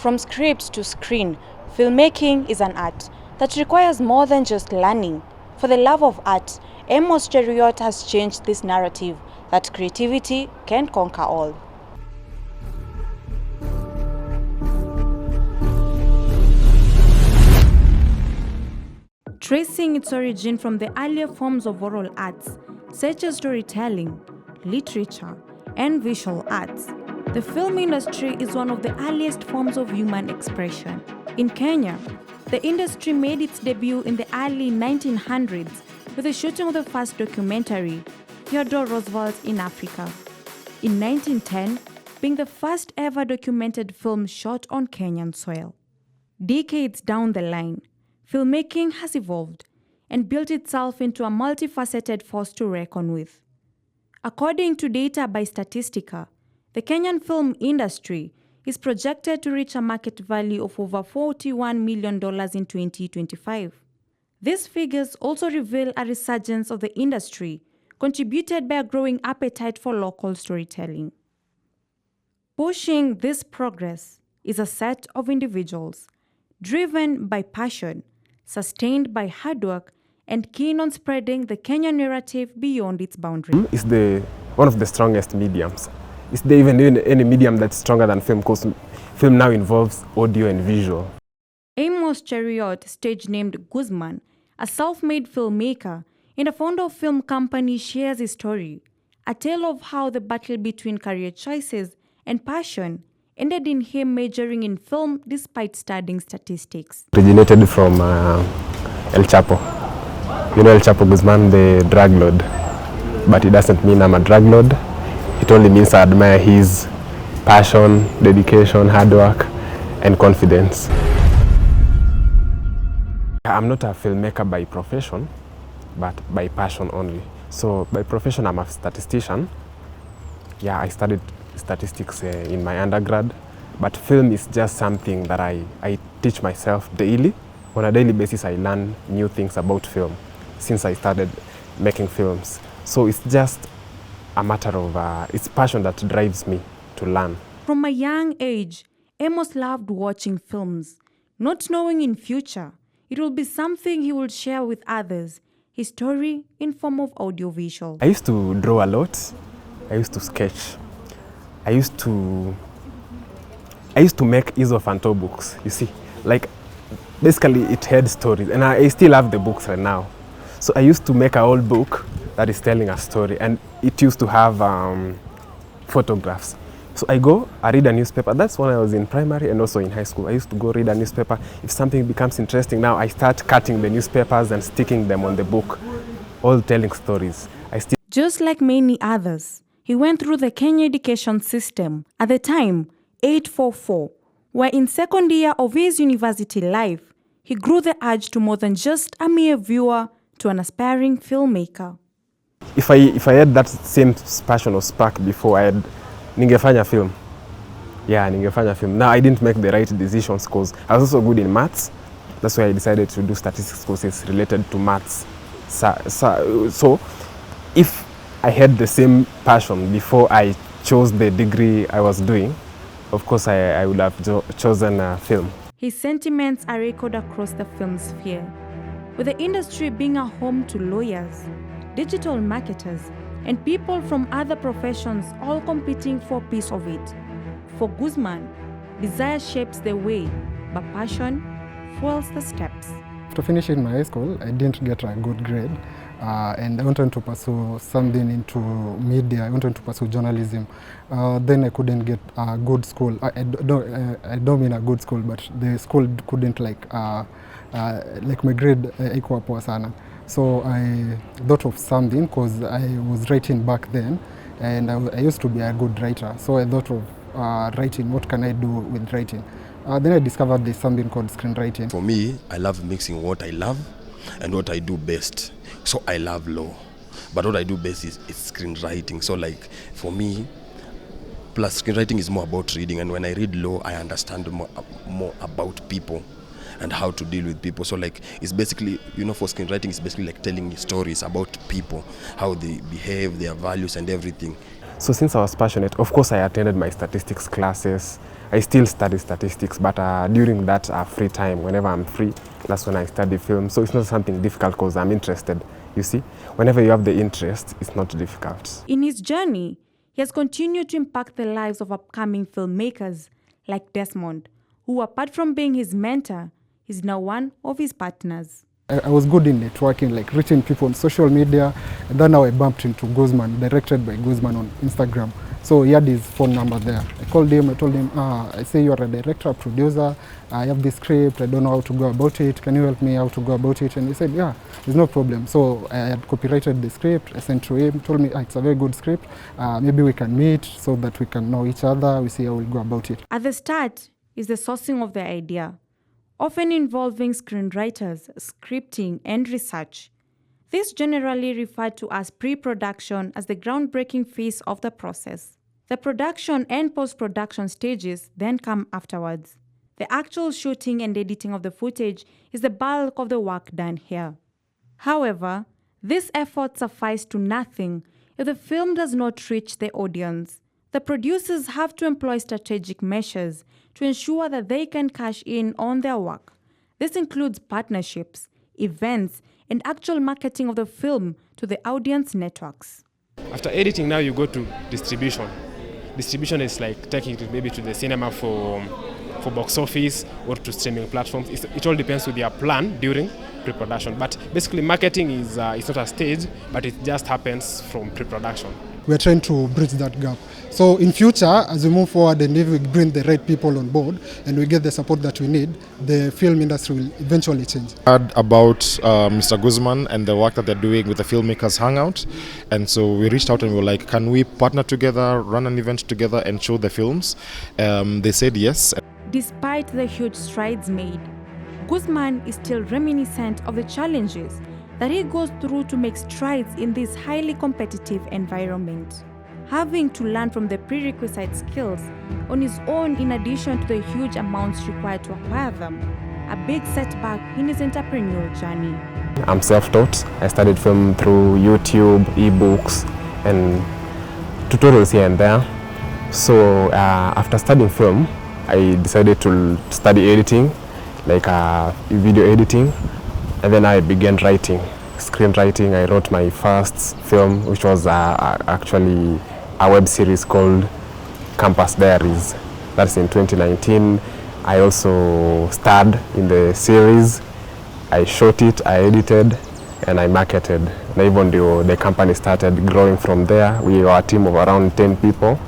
From script to screen, filmmaking is an art that requires more than just learning. For the love of art, Amos Cheriuyot has changed this narrative that creativity can conquer all. Tracing its origin from the earlier forms of oral arts, such as storytelling, literature, and visual arts, the film industry is one of the earliest forms of human expression. In Kenya, the industry made its debut in the early 1900s with the shooting of the first documentary, Theodore Roosevelt in Africa. In 1910, being the first ever documented film shot on Kenyan soil. Decades down the line, filmmaking has evolved and built itself into a multifaceted force to reckon with. According to data by Statistica, the Kenyan film industry is projected to reach a market value of over $41 million in 2025. These figures also reveal a resurgence of the industry, contributed by a growing appetite for local storytelling. Pushing this progress is a set of individuals, driven by passion, sustained by hard work, and keen on spreading the Kenyan narrative beyond its boundaries. It's one of the strongest mediums. Is there even any medium that's stronger than film? Because film now involves audio and visual. Amos Cheriuyot, stage-named Guzman, a self-made filmmaker and a founder of film company, shares his story, a tale of how the battle between career choices and passion ended in him majoring in film despite studying statistics. Originated from El Chapo. You know El Chapo Guzman, the drug lord. But it doesn't mean I'm a drug lord. It only means I admire his passion, dedication, hard work, and confidence. I'm not a filmmaker by profession, but by passion only. So by profession, I'm a statistician. Yeah, I studied statistics in my undergrad, but film is just something that I teach myself daily. On a daily basis, I learn new things about film since I started making films. So it's just a matter of, it's passion that drives me to learn. From a young age, Amos loved watching films, not knowing in future it will be something he will share with others, his story in form of audiovisual. I used to draw a lot. I used to sketch. I used to make Iso books, you see. Like, basically it had stories, and I still have the books right now. So I used to make an old book that is telling a story, and it used to have photographs. So I read a newspaper. That's when I was in primary and also in high school. I used to go read a newspaper. If something becomes interesting, now I start cutting the newspapers and sticking them on the book, all telling stories. Just like many others, he went through the Kenya education system, at the time 844, where in second year of his university life, he grew the urge to more than just a mere viewer to an aspiring filmmaker. If I had that same passion or spark before, ningefanya film. Yeah, ningefanya film. Now I didn't make the right decisions because I was also good in maths. That's why I decided to do statistics courses related to maths. So if I had the same passion before I chose the degree I was doing, of course I would have chosen film. His sentiments are echoed across the film sphere, with the industry being a home to lawyers, digital marketers, and people from other professions all competing for a piece of it. For Guzman, desire shapes the way, but passion fuels the steps. After finishing my high school, I didn't get a good grade, and I wanted to pursue something into media. I wanted to pursue journalism. Then I couldn't get a good school. I don't mean a good school, but the school couldn't like my grade equal poor sana. So I thought of something because I was writing back then, and I used to be a good writer. So I thought of writing. What can I do with writing? Then I discovered there's something called screenwriting. For me, I love mixing what I love and what I do best. So I love law, but what I do best is screenwriting. So like for me, plus screenwriting is more about reading, and when I read law, I understand more about people and how to deal with people. So like it's basically, for screenwriting, it's basically like telling stories about people, how they behave, their values and everything. So since I was passionate, of course I attended my statistics classes. I still study statistics, but during that free time, whenever I'm free, that's when I study film. So it's not something difficult because I'm interested, you see. Whenever you have the interest, it's not difficult. In his journey, he has continued to impact the lives of upcoming filmmakers like Desmond, who, apart from being his mentor, is now one of his partners. I was good in networking, like reaching people on social media, and then now I bumped into Guzman, directed by Guzman on Instagram. So he had his phone number there. I called him, I told him, I say you're a director, a producer, I have this script, I don't know how to go about it, can you help me how to go about it? And he said, yeah, there's no problem. So I had copyrighted the script, I sent to him, told me, it's a very good script, maybe we can meet so that we can know each other, we see how we go about it. At the start is the sourcing of the idea, often involving screenwriters, scripting, and research. This generally referred to as pre-production as the groundbreaking phase of the process. The production and post-production stages then come afterwards. The actual shooting and editing of the footage is the bulk of the work done here. However, this effort suffices to nothing if the film does not reach the audience. The producers have to employ strategic measures to ensure that they can cash in on their work. This includes partnerships, events, and actual marketing of the film to the audience networks. After editing, now you go to distribution. Distribution is like taking it maybe to the cinema for box office or to streaming platforms. It all depends with their plan during pre-production. But basically marketing is it's not a stage, but it just happens from pre-production. We're trying to bridge that gap. So in future, as we move forward and if we bring the right people on board and we get the support that we need, the film industry will eventually change. I heard about Mr. Guzman and the work that they're doing with the Filmmakers Hangout. And so we reached out and we were like, can we partner together, run an event together and show the films? They said yes. Despite the huge strides made, Guzman is still reminiscent of the challenges that he goes through to make strides in this highly competitive environment. Having to learn from the prerequisite skills on his own in addition to the huge amounts required to acquire them, a big setback in his entrepreneurial journey. I'm self-taught. I studied film through YouTube, ebooks, and tutorials here and there. So after studying film, I decided to study editing, like video editing, and then I began writing, screenwriting. I wrote my first film, which was actually a web series called Campus Diaries. That's in 2019. I also starred in the series. I shot it, I edited, and I marketed. And even though the company started growing from there, we were a team of around 10 people.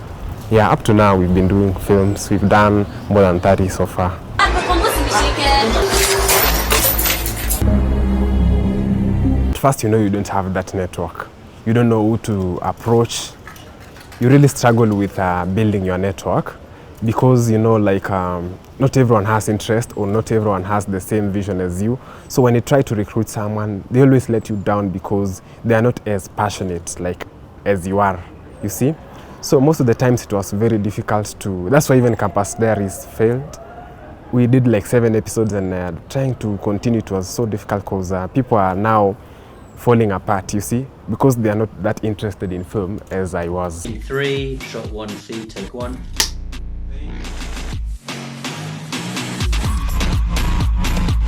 Yeah, up to now we've been doing films. We've done more than 30 so far. At first, you know, you don't have that network. You don't know who to approach. You really struggle with building your network because, you know, like not everyone has interest or not everyone has the same vision as you. So when you try to recruit someone, they always let you down because they are not as passionate like as you are, you see? So most of the times it was very difficult to, that's why even Campus Diaries failed. We did like 7 episodes and trying to continue, it was so difficult because people are now falling apart, you see, because they are not that interested in film as I was. 3, shot 1, 2, take 1.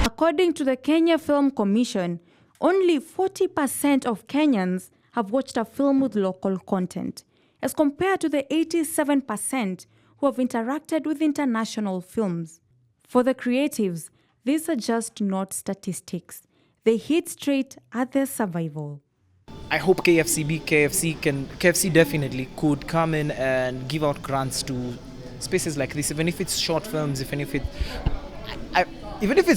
According to the Kenya Film Commission, only 40% of Kenyans have watched a film with local content, as compared to the 87% who have interacted with international films. For the creatives, these are just not statistics. They hit straight at their survival. I hope KFC definitely could come in and give out grants to spaces like this, even if it's short films, even if it's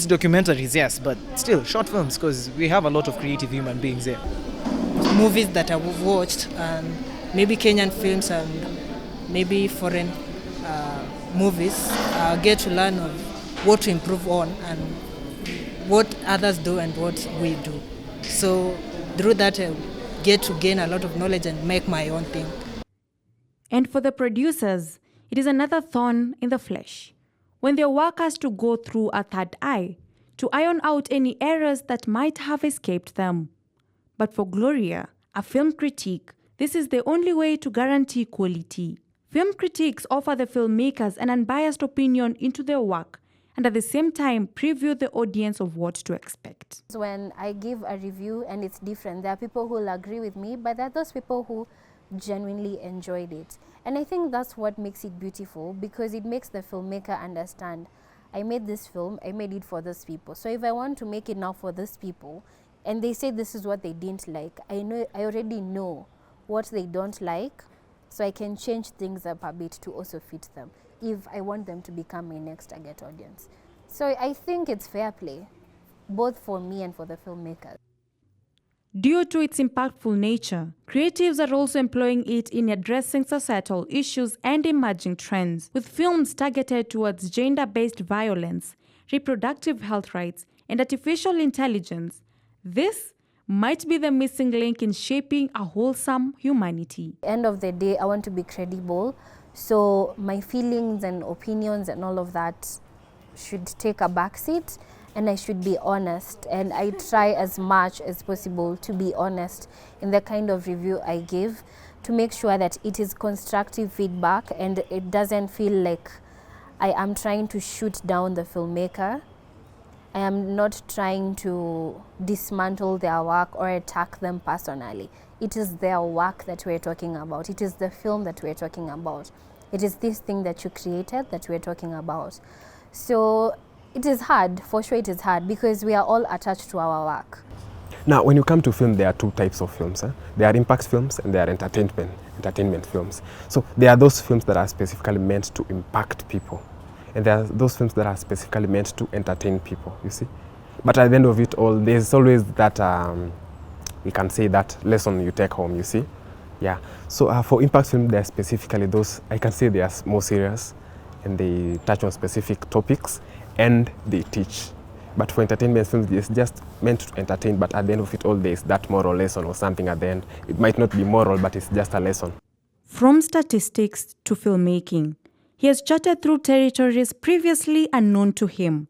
documentaries, yes, but still short films, because we have a lot of creative human beings there. Movies that I've watched, and maybe Kenyan films and maybe foreign movies, get to learn of what to improve on and what others do and what we do. So through that, I get to gain a lot of knowledge and make my own thing. And for the producers, it is another thorn in the flesh, when their work has to go through a third eye to iron out any errors that might have escaped them. But for Gloria, a film critique, This is the only way to guarantee quality. Film critics offer the filmmakers an unbiased opinion into their work and at the same time preview the audience of what to expect. When I give a review and it's different, there are people who will agree with me, but there are those people who genuinely enjoyed it. And I think that's what makes it beautiful, because it makes the filmmaker understand, I made this film, I made it for those people. So if I want to make it now for those people, and they say this is what they didn't like, I already know what they don't like, so I can change things up a bit to also fit them if I want them to become my next target audience. So I think it's fair play, both for me and for the filmmakers. Due to its impactful nature, creatives are also employing it in addressing societal issues and emerging trends, with films targeted towards gender-based violence, reproductive health rights, and artificial intelligence. This might be the missing link in shaping a wholesome humanity. End of the day, I want to be credible, so my feelings and opinions and all of that should take a backseat, and I should be honest, and I try as much as possible to be honest in the kind of review I give, to make sure that it is constructive feedback and it doesn't feel like I am trying to shoot down the filmmaker. I am not trying to dismantle their work or attack them personally. It is their work that we're talking about. It is the film that we're talking about. It is this thing that you created that we're talking about. So it is hard, for sure it is hard, because we are all attached to our work. Now, when you come to film, there are two types of films. There are impact films and there are entertainment films. So there are those films that are specifically meant to impact people. And there are those films that are specifically meant to entertain people, you see. But at the end of it all, there's always that, we can say that lesson you take home, you see. Yeah. So for impact film, they're specifically those, I can say they are more serious and they touch on specific topics and they teach. But for entertainment films, it's just meant to entertain, but at the end of it all, there's that moral lesson or something at the end. It might not be moral, but it's just a lesson. From statistics to filmmaking, he has charted through territories previously unknown to him.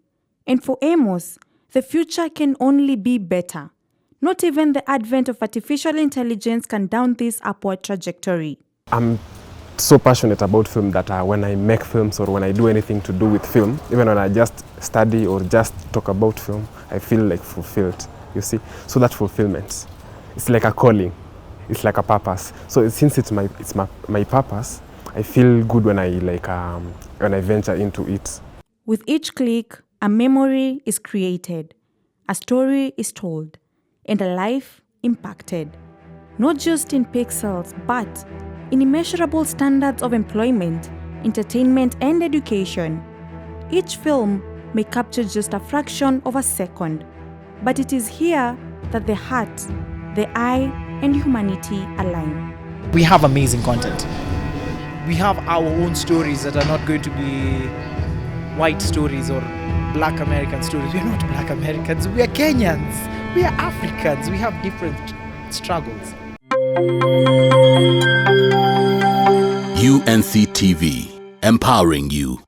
And for Amos, the future can only be better. Not even the advent of artificial intelligence can down this upward trajectory. I'm so passionate about film that when I make films or when I do anything to do with film, even when I just study or just talk about film, I feel like fulfilled, you see. So that fulfillment, it's like a calling, it's like a purpose. So since it's my purpose, I feel good when I when I venture into it. With each click, a memory is created, a story is told, and a life impacted. Not just in pixels, but in immeasurable standards of employment, entertainment, and education. Each film may capture just a fraction of a second, but it is here that the heart, the eye, and humanity align. We have amazing content. We have our own stories that are not going to be white stories or black American stories. We are not black Americans, we are Kenyans, we are Africans, we have different struggles. UNCTV, empowering you.